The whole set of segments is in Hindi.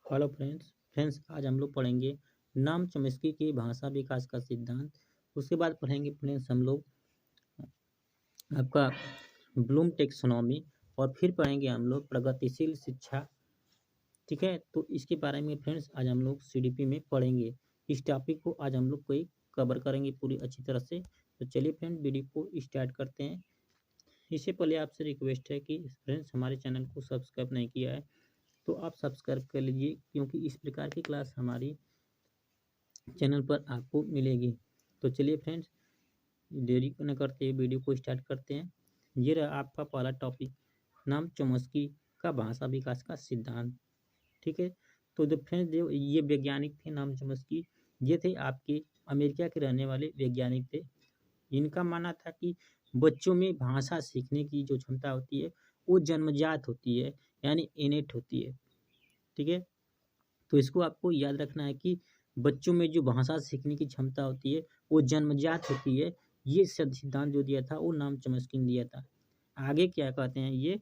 हेलो फ्रेंड्स आज हम लोग पढ़ेंगे नाम चॉम्स्की के भाषा विकास का सिद्धांत। उसके बाद पढ़ेंगे फ्रेंड्स हम लोग आपका ब्लूम टेक्सोनॉमी और फिर पढ़ेंगे हम लोग प्रगतिशील शिक्षा। ठीक है, तो इसके बारे में फ्रेंड्स आज हम लोग सीडीपी में पढ़ेंगे। इस टॉपिक को आज हम लोग कोई कवर करेंगे पूरी अच्छी तरह से। तो चलिए फ्रेंड वीडियो को स्टार्ट करते हैं। इससे पहले आपसे रिक्वेस्ट है कि फ्रेंड्स हमारे चैनल को सब्सक्राइब नहीं किया है तो आप सब्सक्राइब कर लीजिए, क्योंकि इस प्रकार की क्लास हमारी चैनल पर आपको मिलेगी। तो चलिए फ्रेंड्स देरी न करते हुए वीडियो को स्टार्ट करते हैं। ये रहा आपका पहला टॉपिक, नाम चॉम्स्की का भाषा विकास का सिद्धांत। ठीक है, तो जो फ्रेंड्स जो ये वैज्ञानिक थे नाम चॉम्स्की, ये थे आपके अमेरिका के रहने वाले वैज्ञानिक थे। इनका मानना था कि बच्चों में भाषा सीखने की जो क्षमता होती है वो जन्मजात होती है, यानी इनेट होती है। ठीक है, तो इसको आपको याद रखना है कि बच्चों में जो भाषा सीखने की क्षमता होती है वो जन्मजात होती है। ये सिद्धांत जो दिया था वो नाम चॉम्स्की ने दिया था। आगे क्या कहते हैं ये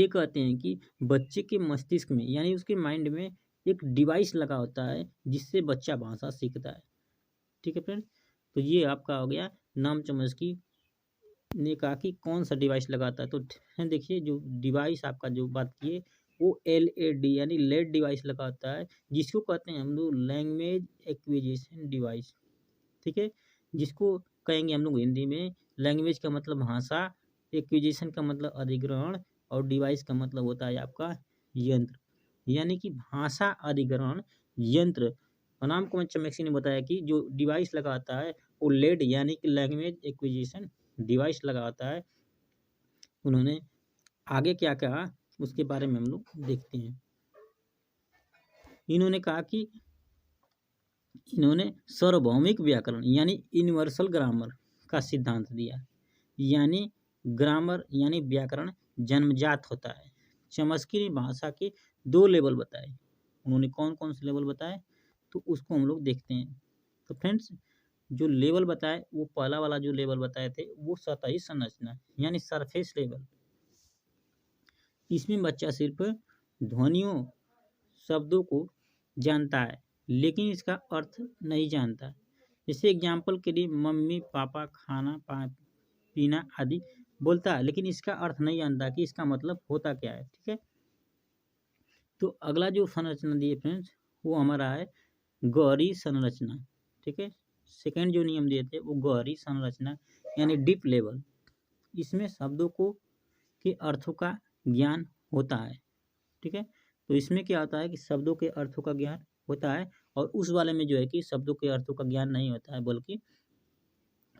कहते हैं कि बच्चे के मस्तिष्क में यानी उसके माइंड में एक डिवाइस लगा होता है जिससे बच्चा भाषा सीखता है। ठीक है फ्रेंड, तो ये आपका हो गया नाम चॉम्स्की ने कहा कि कौन सा डिवाइस लगाता है। तो देखिए जो डिवाइस आपका जो बात किए वो LED यानी लेड डिवाइस लगाता है, जिसको कहते हैं हम लोग लैंग्वेज एक्विजिशन डिवाइस। ठीक है, जिसको कहेंगे हम लोग हिंदी में लैंग्वेज का मतलब भाषा, एक्विजिशन का मतलब अधिग्रहण और डिवाइस का मतलब होता है आपका यंत्र। यानी कि भाषा अधिग्रहण यंत्र। नाम को चॉम्स्की ने बताया कि जो डिवाइस लगाता है वो लेड यानी कि लैंग्वेज एक्विजिशन डिवाइस लगाता है। उन्होंने आगे क्या कहा उसके बारे में हम लोग देखते हैं। इन्होंने कहा कि इन्होंने सार्वभौमिक व्याकरण यानी यूनिवर्सल ग्रामर का सिद्धांत दिया। यानी ग्रामर यानी व्याकरण जन्मजात होता है। चॉम्स्की ने भाषा के 2 लेवल बताए। उन्होंने कौन कौन से लेवल बताए तो उसको हम लोग देखते हैं। तो फ्रेंड्स जो लेवल बताए वो पहला वाला जो लेवल बताए थे वो सतही संरचना यानी सरफेस लेवल। इसमें बच्चा सिर्फ ध्वनियों शब्दों को जानता है लेकिन इसका अर्थ नहीं जानता। जैसे एग्जाम्पल के लिए मम्मी पापा खाना पीना आदि बोलता है लेकिन इसका अर्थ नहीं जानता कि इसका मतलब होता क्या है। ठीक है, तो अगला जो संरचना दी है फ्रेंड्स वो हमारा है गहरी संरचना। ठीक है, सेकेंड जो नियम दिए थे वो गहरी संरचना यानी डीप लेवल। इसमें शब्दों को के अर्थों का ज्ञान होता है। ठीक है, तो इसमें क्या होता है कि शब्दों के अर्थों का ज्ञान होता है और उस वाले में जो है कि शब्दों के अर्थों का ज्ञान नहीं होता है, बल्कि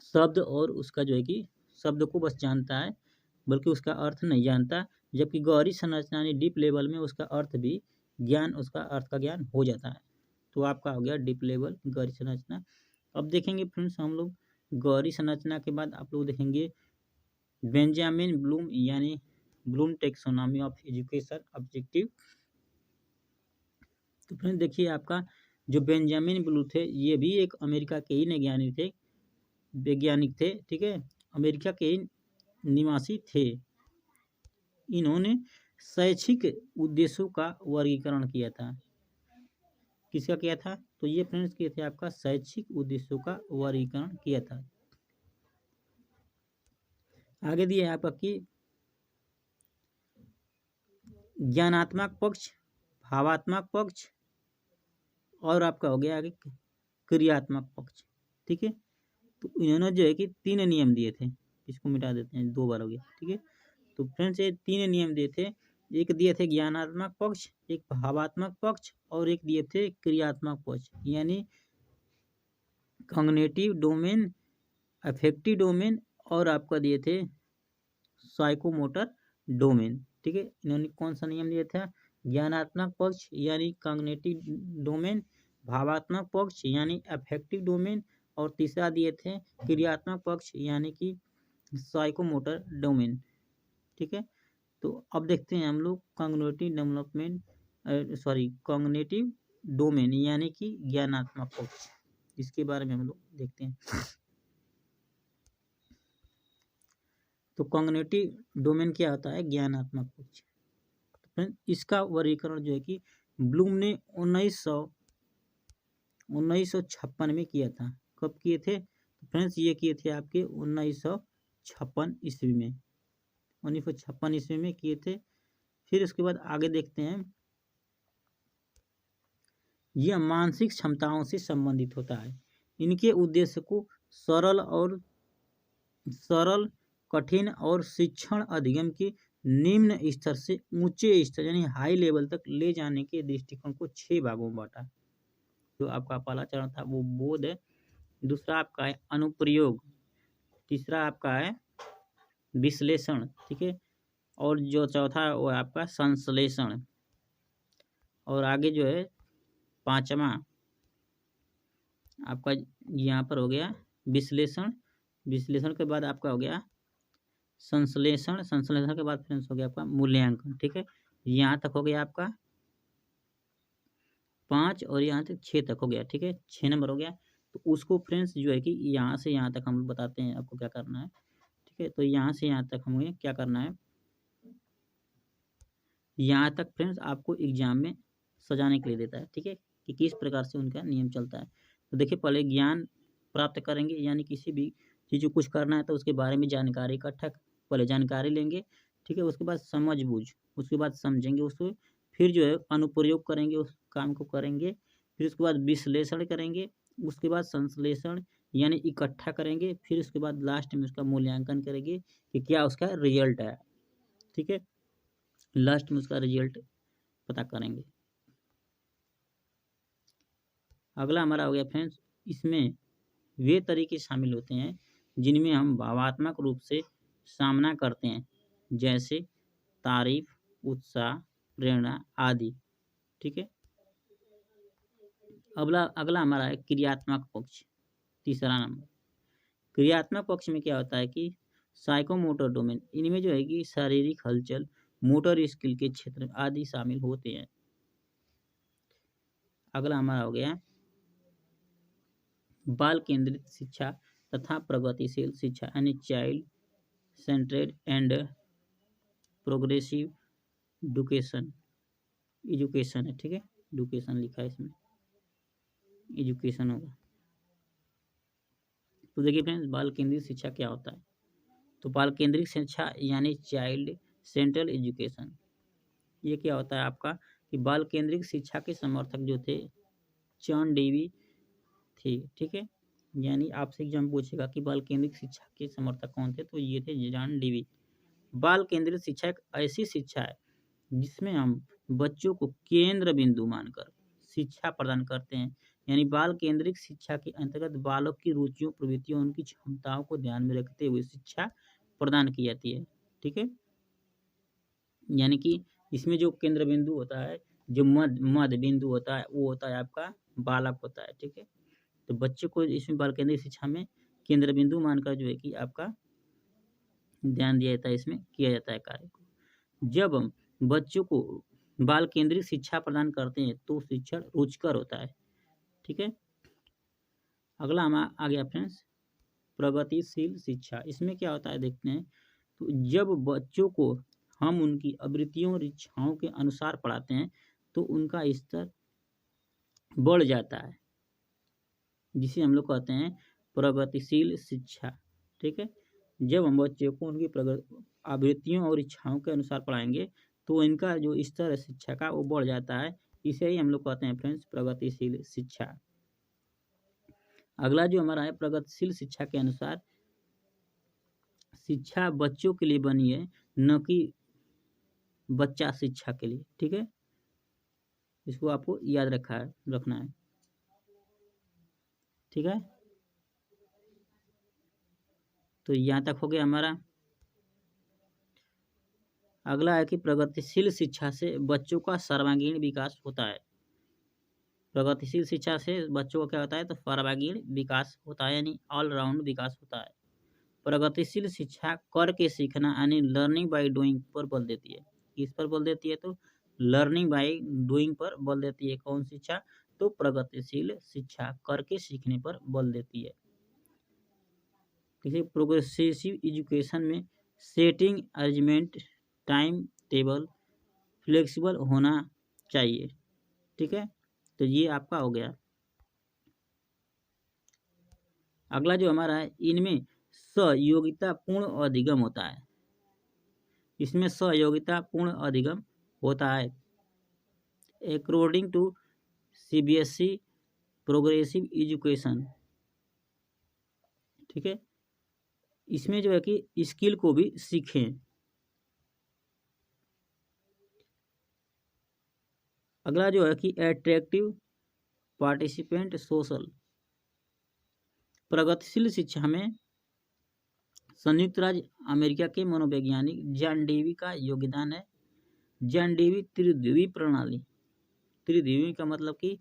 शब्द और उसका जो है कि शब्द को बस जानता है बल्कि उसका अर्थ नहीं जानता। जबकि गहरी संरचना यानी डीप लेवल में उसका अर्थ भी ज्ञान उसका अर्थ का ज्ञान हो जाता है। तो आपका हो गया डीप लेवल गहरी संरचना। अब देखेंगे फ्रेंड्स हम लोग गहरी संरचना के बाद आप लोग देखेंगे बेंजामिन ब्लूम यानी Bloom taxonomy of education objective. तो फ्रेंड्स देखिए आपका जो बेंजामिन ब्लूम थे ये भी एक अमेरिका के ही वैज्ञानिक थे। ठीक है, अमेरिका के ही निवासी थे। इन्होंने शैक्षिक उद्देश्यों का वर्गीकरण किया था। किसका किया था तो ये फ्रेंड्स किए थे आपका शैक्षिक उद्देश्यों का वर्गीकरण किया था। आगे दिया है आपका कि ज्ञानात्मक पक्ष, भावात्मक पक्ष और आपका हो गया आगे क्रियात्मक पक्ष। ठीक है, तो इन्होंने जो है कि 3 नियम दिए थे। इसको मिटा देते हैं, 2 बार हो गया। ठीक है, तो फ्रेंड्स ये 3 नियम दिए थे। एक दिए थे ज्ञानात्मक पक्ष, एक भावात्मक पक्ष और एक दिए थे क्रियात्मक पक्ष यानी कॉग्निटिव डोमेन, अफेक्टिव डोमेन और आपका दिए थे साइकोमोटर डोमेन। ठीक है, इन्होंने कौन सा नियम दिया था ज्ञानात्मक पक्ष यानी कॉग्निटिव डोमेन, भावात्मक पक्ष यानी अफेक्टिव डोमेन और तीसरा दिए थे क्रियात्मक पक्ष यानी कि साइकोमोटर डोमेन। ठीक है, तो अब देखते हैं हम लोग कॉग्निटिव डोमेन यानी कि ज्ञानात्मक पक्ष। इसके बारे में हम लोग देखते हैं। तो कॉग्निटिव डोमेन क्या होता है ज्ञानात्मक पक्ष। तो फ्रेंड्स इसका वर्गीकरण जो है कि ब्लूम ने 1956 में किया था। कब किए थे फ्रेंड्स? ये किए थे आपके 1956 ईस्वी में, 1956 ईस्वी में किए थे। फिर उसके बाद आगे देखते हैं, यह मानसिक क्षमताओं से संबंधित होता है। इनके उद्देश्य को सरल, कठिन और शिक्षण अधिगम के निम्न स्तर से ऊंचे स्तर यानी हाई लेवल तक ले जाने के दृष्टिकोण को 6 भागों में बांटा। जो आपका पहला चरण था वो बोध है, दूसरा आपका है अनुप्रयोग, तीसरा आपका है विश्लेषण, ठीक है, और जो चौथा है वो आपका संश्लेषण, और आगे जो है पांचवा आपका यहाँ पर हो गया विश्लेषण, विश्लेषण के बाद आपका हो गया संश्लेषण, संश्लेषण के बाद फ्रेंड्स हो गया आपका मूल्यांकन, ठीक है। यहाँ तक हो गया आपका 5 और यहाँ तक 6 तक हो गया, ठीक है, 6 नंबर हो गया। तो उसको फ्रेंड्स जो है कि यहाँ से यहाँ तक हम बताते हैं आपको क्या करना है, ठीक है। तो यहाँ से यहाँ तक हमें क्या करना है, यहाँ तक फ्रेंड्स आपको एग्जाम में सजाने के लिए देता है, ठीक है, कि किस प्रकार से उनका नियम चलता है। तो देखिए पहले ज्ञान प्राप्त करेंगे, यानी किसी भी चीज़ को कुछ करना है तो उसके बारे में जानकारी इकट्ठा, पहले जानकारी लेंगे, ठीक है, उसके बाद समझ बूझ, उसके बाद समझेंगे उसको, फिर जो है अनुप्रयोग करेंगे, उस काम को करेंगे, फिर उसके बाद विश्लेषण करेंगे, उसके बाद संश्लेषण यानी इकट्ठा करेंगे, फिर उसके बाद लास्ट में उसका मूल्यांकन करेंगे कि क्या उसका रिजल्ट है, ठीक है, लास्ट में उसका रिजल्ट पता करेंगे। अगला हमारा हो गया फ्रेंड्स, इसमें वे तरीके शामिल होते हैं जिनमें हम भावात्मक रूप से सामना करते हैं, जैसे तारीफ, उत्साह, प्रेरणा आदि, ठीक है। अगला हमारा है क्रियात्मक पक्ष, तीसरा नंबर। क्रियात्मक पक्ष में क्या होता है कि साइकोमोटर डोमेन, इनमें जो है कि शारीरिक हलचल, मोटर स्किल के क्षेत्र आदि शामिल होते हैं। अगला हमारा हो गया बाल केंद्रित शिक्षा तथा प्रगतिशील शिक्षा यानी चाइल्ड सेंट्रेड एंड प्रोग्रेसिव एजुकेशन है, ठीक है, एजुकेशन लिखा है इसमें, एजुकेशन होगा। तो देखिए फ्रेंड्स बाल केंद्रित शिक्षा क्या होता है, तो बाल केंद्रित शिक्षा यानी चाइल्ड सेंट्रल एजुकेशन, ये क्या होता है आपका कि बाल केंद्रित शिक्षा के समर्थक जो थे जॉन डेवी थे, ठीक है, यानी आपसे एग्जाम पूछेगा कि बाल केंद्रित शिक्षा के समर्थक कौन थे, तो ये थे जॉन डेवी। बाल केंद्रित शिक्षा एक ऐसी शिक्षा है जिसमें हम बच्चों को केंद्र बिंदु मानकर शिक्षा प्रदान करते हैं, यानी बाल केंद्रित शिक्षा के अंतर्गत बालक की रुचियों, प्रवृत्तियों, उनकी क्षमताओं को ध्यान में रखते हुए शिक्षा प्रदान की जाती है, ठीक है। यानी कि इसमें जो केंद्र बिंदु होता है, जो मध्य बिंदु होता है, वो होता है आपका बालक होता है, ठीक है। तो बच्चे को इसमें बाल केंद्रित शिक्षा में केंद्र बिंदु मानकर जो है कि आपका ध्यान दिया जाता है, इसमें किया जाता है कार्य को। जब हम बच्चों को बाल केंद्रित शिक्षा प्रदान करते हैं तो शिक्षण रुचिकर होता है, ठीक है। अगला हम आ गया फ्रेंड्स प्रगतिशील शिक्षा, इसमें क्या होता है देखते हैं। तो जब बच्चों को हम उनकी आवृत्तियों और इच्छाओं के अनुसार पढ़ाते हैं तो उनका स्तर बढ़ जाता है, जिसे हम लोग कहते हैं प्रगतिशील शिक्षा, ठीक है। जब हम बच्चों को उनकी आवृत्तियों और इच्छाओं के अनुसार पढ़ाएंगे तो इनका जो स्तर है शिक्षा का वो बढ़ जाता है, इसे ही हम लोग कहते हैं फ्रेंड्स प्रगतिशील शिक्षा। अगला जो हमारा है प्रगतिशील शिक्षा के अनुसार शिक्षा बच्चों के लिए बनी है, न कि बच्चा शिक्षा के लिए, ठीक है, इसको आपको याद रखना है, ठीक है। तो यहाँ तक हो गया हमारा। अगला है कि प्रगतिशील शिक्षा से बच्चों का सर्वांगीण विकास होता है। प्रगतिशील शिक्षा से बच्चों का क्या होता है, तो सर्वांगीण विकास होता है, यानी ऑलराउंड विकास होता है। प्रगतिशील शिक्षा करके सीखना यानी लर्निंग बाय डूइंग पर बल देती है। किस पर बल देती है, तो लर्निंग बाय डूइंग पर बल देती है। कौन शिक्षा, तो प्रगतिशील शिक्षा करके सीखने पर बल देती है। किसी प्रोग्रेसिव एजुकेशन में setting, arrangement, time table, flexible होना चाहिए। ठीक है, तो ये आपका हो गया। अगला जो हमारा है, इनमें सहयोगिता पूर्ण अधिगम होता है। इसमें सहयोगिता पूर्ण अधिगम होता है। According to CBSE progressive education. ठीक है, इसमें जो है कि स्किल को भी सीखें। अगला जो है कि एट्रैक्टिव पार्टिसिपेंट सोशल। प्रगतिशील शिक्षा में संयुक्त राज्य अमेरिका के मनोवैज्ञानिक जॉन डेवी का योगदान है। जॉन डेवी त्रिध्रुवी प्रणाली, त्रिध्रुवी का मतलब कि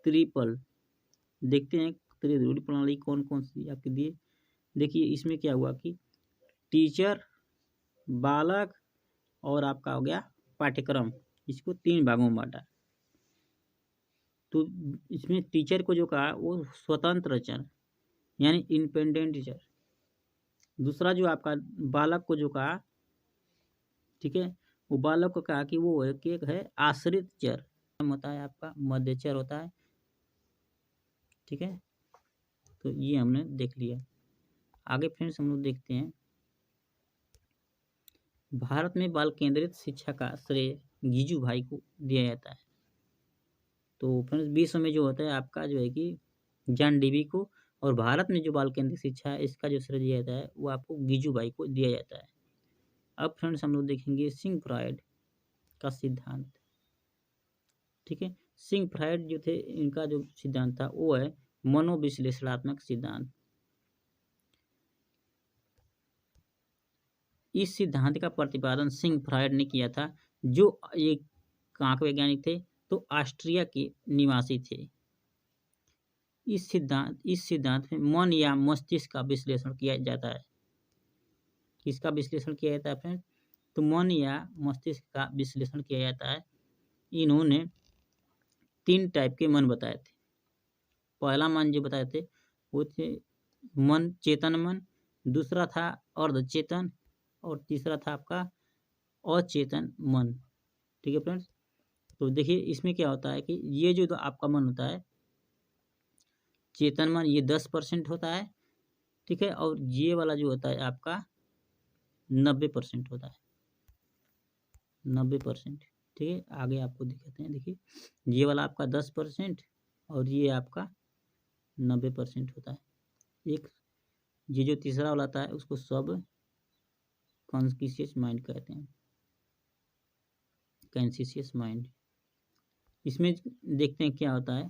ट्रिपल। देखते हैं त्रिध्रुवी प्रणाली कौन कौन सी आपके दिए। देखिए इसमें क्या हुआ कि टीचर, बालक और आपका हो गया पाठ्यक्रम, इसको 3 भागों में बांटा। तो इसमें टीचर को जो कहा वो स्वतंत्र चर यानी इंडिपेंडेंट टीचर। दूसरा जो आपका बालक को जो कहा, ठीक है, वो बालक को कहा कि वो एक है आश्रित चर होता है, आपका मध्य चर होता है। ठीक है, तो ये हमने देख लिया। आगे फ्रेंड्स हम लोग देखते हैं, भारत में बाल केंद्रित शिक्षा का श्रेय गीजू भाई को दिया जाता है। तो फ्रेंड्स विश्व में जो होता है आपका जो है कि जॉन डेवी को, और भारत में जो बाल केंद्रित शिक्षा है इसका जो श्रेय दिया जाता है वो आपको गीजू भाई को दिया जाता है। अब फ्रेंड्स हम लोग देखेंगे सिंह फ्राइड का सिद्धांत। ठीक है, सिंह फ्राइड जो थे इनका जो सिद्धांत था वो है मनोविश्लेषणात्मक सिद्धांत। इस सिद्धांत का प्रतिपादन सिंह फ्राइड ने किया था, जो एक आंख वैज्ञानिक थे, तो ऑस्ट्रिया के निवासी थे। इस सिद्धांत में मन या मस्तिष्क का विश्लेषण किया जाता है। किसका विश्लेषण किया जाता है फ्रेंड? तो मन या मस्तिष्क का विश्लेषण किया जाता है। इन्होंने 3 टाइप के मन बताए थे। पहला मन जो बताए थे वो थे मन, चेतन मन, दूसरा था अर्धचेतन, और तीसरा था आपका अचेतन मन। ठीक है फ्रेंड्स, तो देखिए इसमें क्या होता है कि ये जो आपका मन होता है चेतन मन, ये 10% होता है। ठीक है, और ये वाला जो होता है आपका 90% होता है, 90%। ठीक है, आगे आपको दिखाते हैं। देखिए ये वाला आपका 10% और ये आपका 90% होता है। एक ये जो तीसरा वाला आता है उसको सब कॉन्शियस माइंड कहते हैं, कॉन्शियस माइंड। इसमें देखते हैं क्या होता है।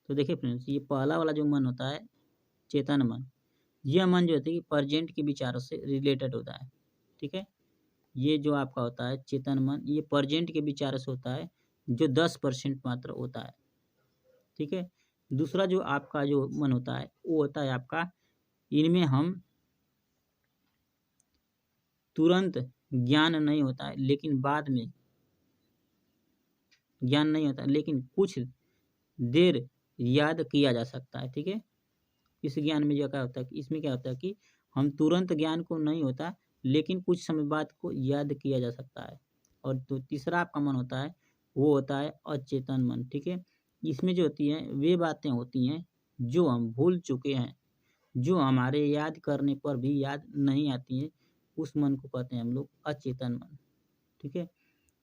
तो देखिए फ्रेंड्स, ये पहला वाला जो मन होता है चेतन मन, यह मन जो होता है कि प्रेजेंट के विचारों से रिलेटेड होता है। ठीक है, ये जो आपका होता है चेतन मन, ये प्रेजेंट के विचारों से होता है, जो 10% मात्र होता है। ठीक है, दूसरा जो आपका जो मन होता है वो होता है आपका, इनमें हम तुरंत ज्ञान नहीं होता है, लेकिन बाद में ज्ञान नहीं होता, लेकिन कुछ देर याद किया जा सकता है। ठीक है, इस ज्ञान में जो क्या होता है, इसमें क्या होता है कि हम तुरंत ज्ञान को नहीं होता, लेकिन कुछ समय बाद को याद किया जा सकता है। और तो तीसरा आपका मन होता है वो होता है अचेतन मन। ठीक है, इसमें जो होती है वे बातें होती हैं जो हम भूल चुके हैं, जो हमारे याद करने पर भी याद नहीं आती हैं, उस मन को कहते हैं हम लोग अचेतन मन। ठीक है,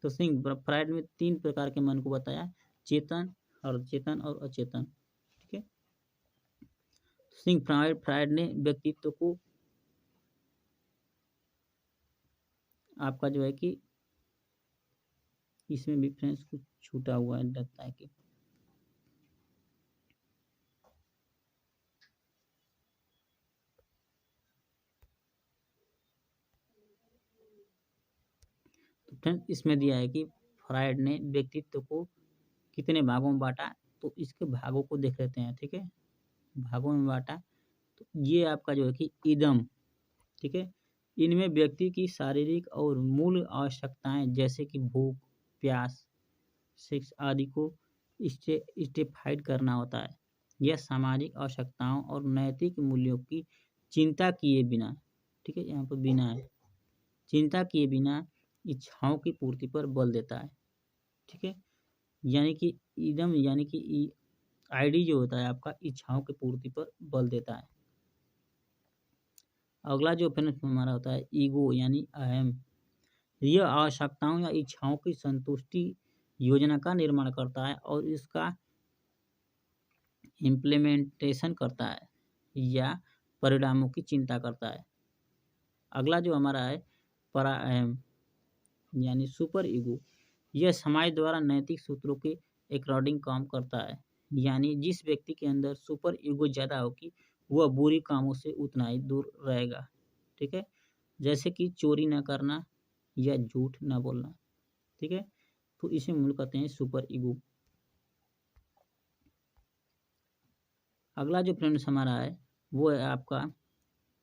तो सिंह फ्राइड में 3 प्रकार के मन को बताया, चेतन, अर्धचेतन और अचेतन। ठीक है, सिंह फ्राइड ने व्यक्तित्व को आपका जो है कि इसमें भी फ्रेंड्स कुछ छूटा हुआ है, लगता है कि तो फ्रेंड्स इसमें दिया है कि फ्राइड ने व्यक्तित्व को कितने भागों में बांटा, तो इसके भागों को देख लेते हैं। ठीक है, भागों में बांटा तो ये आपका जो है कि इदम। ठीक है, इनमें व्यक्ति की शारीरिक और मूल आवश्यकताएं जैसे कि भूख, प्यास, सेक्स आदि को स्टेफाइड करना होता है। यह सामाजिक आवश्यकताओं और नैतिक मूल्यों की चिंता किए बिना, ठीक है, यहाँ पर बिना है, चिंता किए बिना इच्छाओं की पूर्ति पर बल देता है। ठीक है, यानी कि इदम यानी कि आईडी जो होता है आपका इच्छाओं की पूर्ति पर बल देता है। अगला जो फिर हमारा होता है ईगो यानी अहम। यह आवश्यकताओं या इच्छाओं की संतुष्टि योजना का निर्माण करता है और इसका इम्प्लीमेंटेशन करता है या परिणामों की चिंता करता है। अगला जो हमारा है परा अहम यानी सुपर ईगो। यह समाज द्वारा नैतिक सूत्रों के अकॉर्डिंग काम करता है, यानी जिस व्यक्ति के अंदर सुपर ईगो ज़्यादा होगी वह बुरी कामों से उतना ही दूर रहेगा। ठीक है, जैसे कि चोरी ना करना या झूठ ना बोलना। ठीक है, तो इसे हम लोग कहते हैं सुपर ईगो। अगला जो फ्रेंड्स हमारा है वो है आपका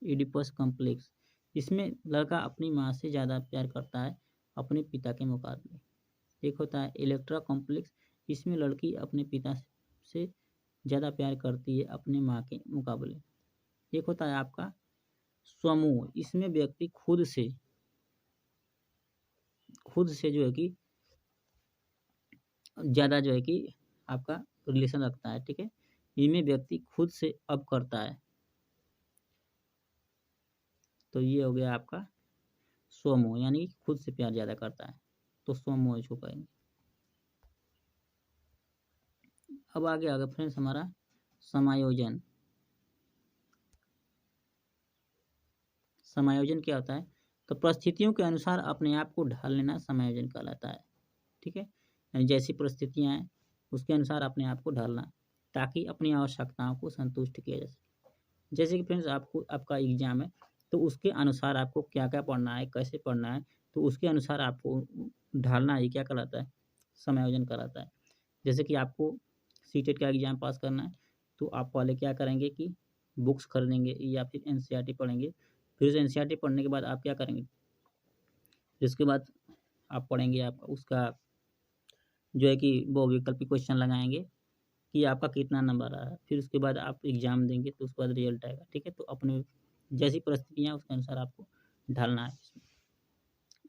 इडिपस कॉम्प्लेक्स। इसमें लड़का अपनी माँ से ज़्यादा प्यार करता है अपने पिता के मुकाबले। एक होता है इलेक्ट्रा कॉम्प्लेक्स। इसमें लड़की अपने पिता से ज़्यादा प्यार करती है अपने माँ के मुकाबले। एक होता है आपका स्वमोह। इसमें व्यक्ति खुद से जो है कि ज़्यादा जो है कि आपका रिलेशन रखता है। ठीक है, इनमें व्यक्ति खुद से अब करता है। तो ये हो गया आपका स्वमोह यानी खुद से प्यार ज़्यादा करता है, तो स्वमोह इसको कहेंगे। अब आगे आगे फ्रेंड्स हमारा समायोजन। समायोजन क्या होता है? तो परिस्थितियों के अनुसार अपने आप को ढाल लेना समायोजन कहलाता है। ठीक है, यानी जैसी परिस्थितियाँ हैं उसके अनुसार अपने आप को ढालना ताकि अपनी आवश्यकताओं को संतुष्ट किया जा सके। जैसे कि फ्रेंड्स आपका एग्जाम है तो उसके अनुसार आपको क्या क्या पढ़ना है, कैसे पढ़ना है, तो उसके अनुसार आपको ढालना ही क्या कहलाता है? समायोजन कहलाता है। जैसे कि आपको सीटेट का एग्ज़ाम पास करना है तो आप पहले क्या करेंगे कि बुक्स खरीदेंगे या फिर एनसीईआरटी पढ़ेंगे। फिर उस एनसीईआरटी पढ़ने के बाद आप क्या करेंगे? इसके बाद आप पढ़ेंगे आपका उसका जो है कि वो वैकल्पिक क्वेश्चन लगाएँगे कि आपका कितना नंबर आया। फिर उसके बाद आप एग्ज़ाम देंगे तो उसके बाद रिज़ल्ट आएगा। ठीक है, तो अपने जैसी परिस्थितियाँ हैं उसके अनुसार आपको ढलना है इसमें।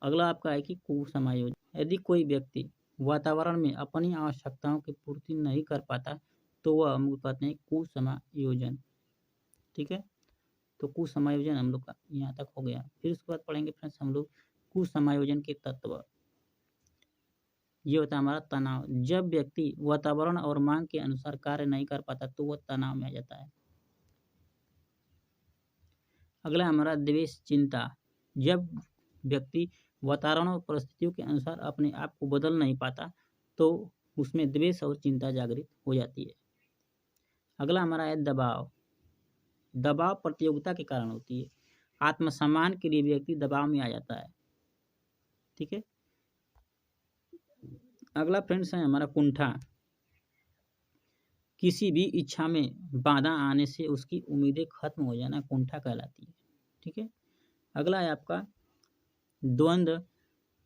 अगला आपका है कि कुसमायोजन। यदि कोई व्यक्ति वातावरण में अपनी आवश्यकताओं की पूर्ति नहीं कर पाता तो वह हम लोग कहते हैं कुसमायोजन। ठीक है, तो कुसमायोजन हम लोग का यहाँ तक हो गया। फिर उसके बाद पढ़ेंगे फ्रेंड्स हम लोग कुसमायोजन के तत्व। ये होता है हमारा तनाव। जब व्यक्ति वातावरण और मांग के अनुसार कार्य नहीं कर पाता तो वह तनाव में आ जाता है। अगला हमारा द्वेष चिंता। जब व्यक्ति वातावरण और परिस्थितियों के अनुसार अपने आप को बदल नहीं पाता तो उसमें द्वेष और चिंता जागृत हो जाती है। अगला हमारा है दबाव। दबाव प्रतियोगिता के कारण होती है। आत्मसम्मान के लिए व्यक्ति दबाव में आ जाता है। ठीक है, अगला फ्रेंड्स है हमारा कुंठा। किसी भी इच्छा में बाधा आने से उसकी उम्मीदें खत्म हो जाना कुंठा कहलाती है। ठीक है, अगला है आपका द्वंद्व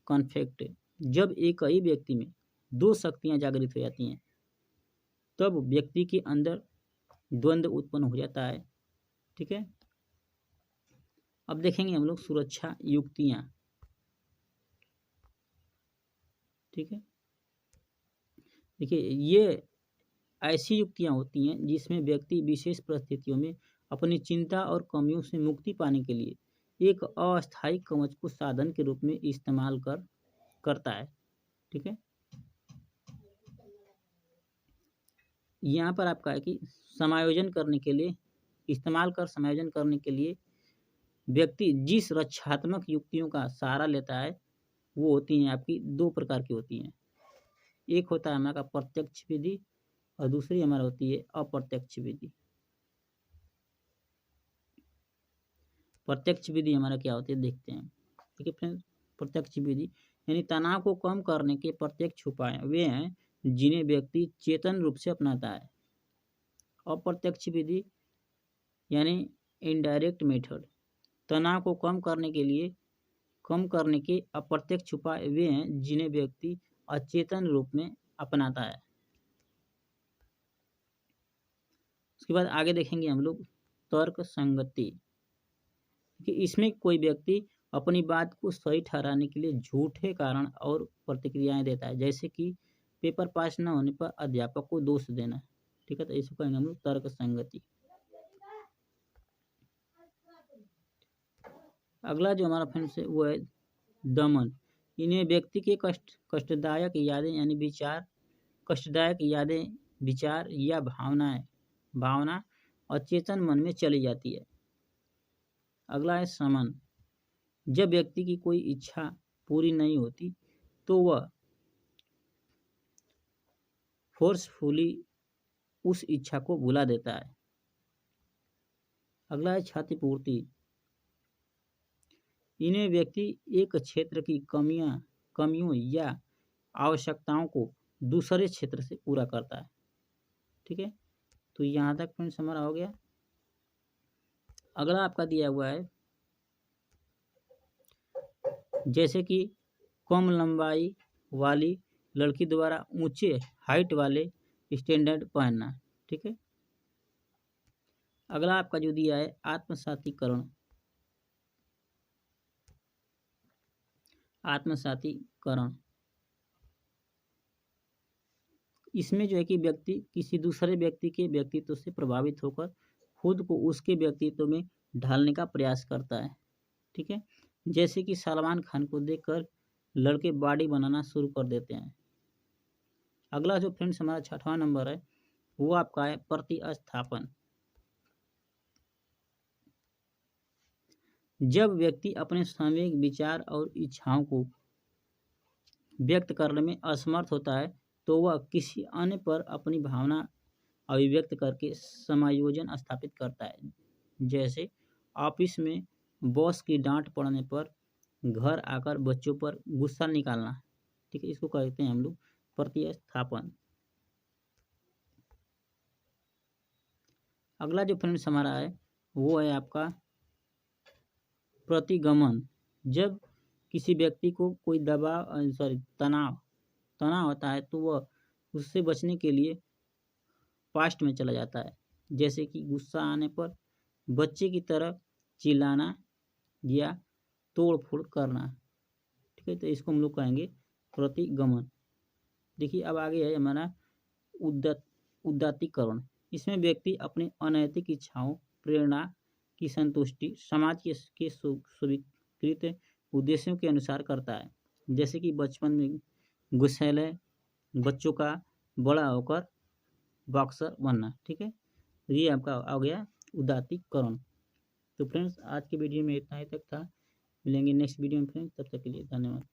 कॉन्फ्लिक्ट। जब एक ही व्यक्ति में दो शक्तियां जागृत हो जाती हैं तब व्यक्ति के अंदर द्वंद्व उत्पन्न हो जाता है। ठीक है, अब देखेंगे हम लोग सुरक्षा युक्तियां। ठीक है, देखिए ये ऐसी युक्तियां होती हैं जिसमें व्यक्ति विशेष परिस्थितियों में अपनी चिंता और कमियों से मुक्ति पाने के लिए एक अस्थायी कवच को साधन के रूप में इस्तेमाल करता है। ठीक है, यहाँ पर आपका है कि समायोजन करने के लिए व्यक्ति जिस रक्षात्मक युक्तियों का सहारा लेता है वो होती हैं आपकी दो प्रकार की होती हैं। एक होता है हमारा प्रत्यक्ष विधि और दूसरी हमारा होती है अप्रत्यक्ष विधि। प्रत्यक्ष विधि हमारा क्या होती है देखते हैं। ठीक है फ्रेंड्स, प्रत्यक्ष विधि यानी तनाव को कम करने के प्रत्यक्ष उपाय वे हैं जिन्हें व्यक्ति चेतन रूप से अपनाता है। अप्रत्यक्ष विधि यानी इनडायरेक्ट मेथड। तनाव को कम करने के अप्रत्यक्ष उपाय वे हैं जिन्हें व्यक्ति अचेतन रूप में अपनाता है। उसके बाद आगे देखेंगे हम लोग तर्क संगति कि इसमें कोई व्यक्ति अपनी बात को सही ठहराने के लिए झूठे कारण और प्रतिक्रियाएं देता है, जैसे कि पेपर पास न होने पर अध्यापक को दोष देना। ठीक है, तो इसको कहेंगे हम लोग तर्क संगति। अगला जो हमारा फ्रेंड्स है वो है दमन। इन्हें व्यक्ति के कष्टदायक यादें यानी विचार, कष्टदायक यादें, विचार या भावना अचेतन मन में चली जाती है। अगला है समन। जब व्यक्ति की कोई इच्छा पूरी नहीं होती तो वह फोर्सफुली उस इच्छा को भुला देता है। अगला है क्षतिपूर्ति। इन्हें व्यक्ति एक क्षेत्र की कमियों या आवश्यकताओं को दूसरे क्षेत्र से पूरा करता है। ठीक है, तो यहाँ तक फ्रेंड्स हमारा हो गया। अगला आपका दिया हुआ है जैसे कि कम लंबाई वाली लड़की द्वारा ऊंचे हाइट वाले स्टैंडर्ड पहनना। ठीक है, अगला आपका जो दिया है आत्मसातीकरण। आत्मसातीकरण इसमें जो है कि व्यक्ति किसी दूसरे व्यक्ति के व्यक्तित्व से प्रभावित होकर खुद को उसके व्यक्तित्व में ढालने का प्रयास करता है। ठीक है, जैसे कि सलमान खान को देखकर लड़के बॉडी बनाना शुरू कर देते हैं। अगला जो फ्रेंड्स हमारा 6वां नंबर है वो आपका है प्रतिस्थापन। जब व्यक्ति अपने संवेग, विचार और इच्छाओं को व्यक्त करने में असमर्थ होता है तो वह किसी अन्य पर अपनी भावना अभिव्यक्त करके समायोजन स्थापित करता है। जैसे ऑफिस में बॉस की डांट पड़ने पर घर आकर बच्चों पर गुस्सा निकालना। ठीक है, इसको कहते हैं हम लोग प्रतिस्थापन। अगला जो फ्रेंड्स हमारा है वो है आपका प्रतिगमन। जब किसी व्यक्ति को कोई तनाव होता है तो वह उससे बचने के लिए पास्ट में चला जाता है, जैसे कि गुस्सा आने पर बच्चे की तरह चिल्लाना या तोड़ फोड़ करना। ठीक है, तो इसको हम लोग कहेंगे प्रतिगमन। देखिए अब आगे है हमारा उदात्तीकरण। इसमें व्यक्ति अपनी अनैतिक इच्छाओं, प्रेरणा की संतुष्टि समाज के स्वीकृत उद्देश्यों के अनुसार करता है, जैसे कि बचपन में गुस्सैले बच्चों का बड़ा होकर बॉक्सर बनना। ठीक है, ये आपका आ गया उदात्तीकरण। तो फ्रेंड्स आज के वीडियो में इतना ही तक था। मिलेंगे नेक्स्ट वीडियो में फ्रेंड्स, तब तक के लिए धन्यवाद।